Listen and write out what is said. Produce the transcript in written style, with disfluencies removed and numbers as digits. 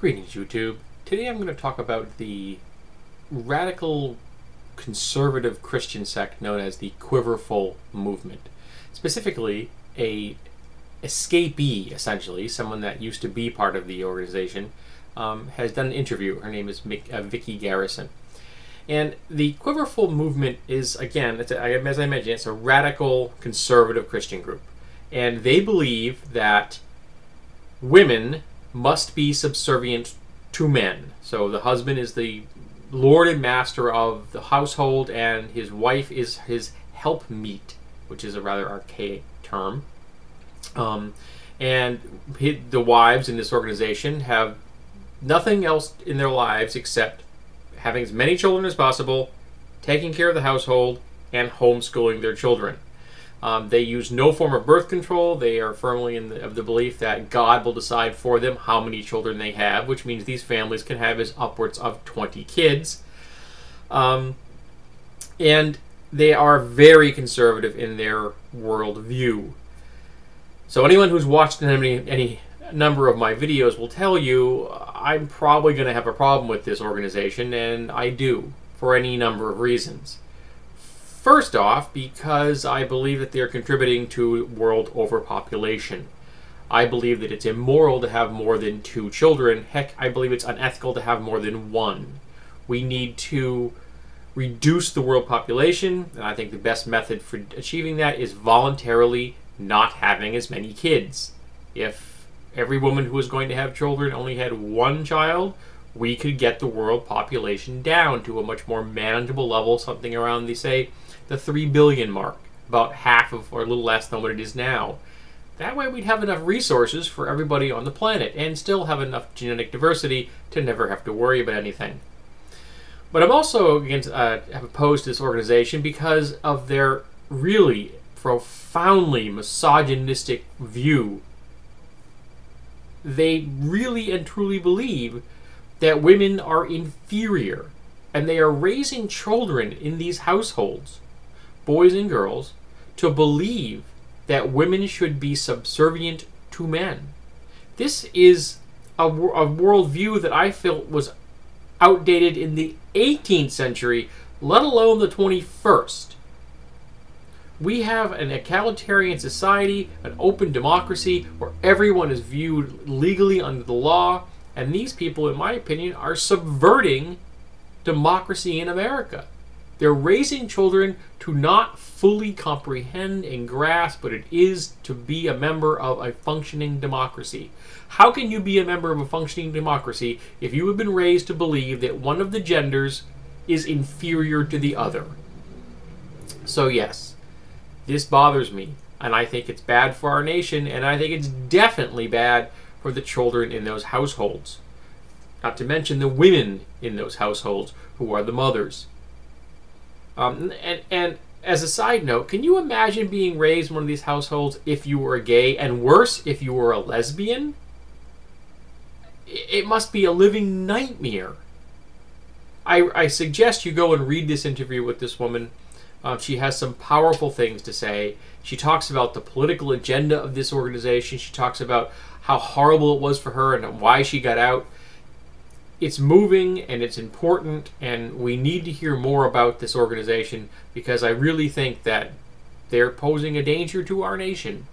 Greetings, YouTube. Today I'm going to talk about the radical conservative Christian sect known as the Overfull movement. Specifically, a escapee, essentially, someone that used to be part of the organization, has done an interview. Her name is Vicky Garrison. And the Overfull movement is, again, as I mentioned, it's a radical conservative Christian group. And they believe that women must be subservient to men. So the husband is the lord and master of the household, and his wife is his helpmeet, which is a rather archaic term. The wives in this organization have nothing else in their lives except having as many children as possible, taking care of the household, and homeschooling their children. They use no form of birth control. They are firmly of the belief that God will decide for them how many children they have, which means these families can have as upwards of 20 kids. And they are very conservative in their worldview. So anyone who's watched any number of my videos will tell you I'm probably going to have a problem with this organization, and I do, for any number of reasons. First off, because I believe that they're contributing to world overpopulation. I believe that it's immoral to have more than 2 children. Heck, I believe it's unethical to have more than 1. We need to reduce the world population, and I think the best method for achieving that is voluntarily not having as many kids. If every woman who was going to have children only had 1 child, we could get the world population down to a much more manageable level, something around the 3 billion mark, about half of, or a little less than what it is now. That way we'd have enough resources for everybody on the planet and still have enough genetic diversity to never have to worry about anything. But I'm also opposed to this organization because of their really profoundly misogynistic view. They really and truly believe that women are inferior, and they are raising children in these households, boys and girls, to believe that women should be subservient to men. This is a worldview that I felt was outdated in the 18th century, let alone the 21st. We have an egalitarian society, an open democracy, where everyone is viewed legally under the law, and these people, in my opinion, are subverting democracy in America. They're raising children to not fully comprehend and grasp what it is to be a member of a functioning democracy. How can you be a member of a functioning democracy if you have been raised to believe that one of the genders is inferior to the other? So yes, this bothers me, and I think it's bad for our nation, and I think it's definitely bad for the children in those households. Not to mention the women in those households who are the mothers. And as a side note, can you imagine being raised in one of these households if you were gay, and worse, if you were a lesbian? It must be a living nightmare. I suggest you go and read this interview with this woman. She has some powerful things to say. She talks about the political agenda of this organization. She talks about how horrible it was for her and why she got out. It's moving and it's important, and we need to hear more about this organization because I really think that they're posing a danger to our nation.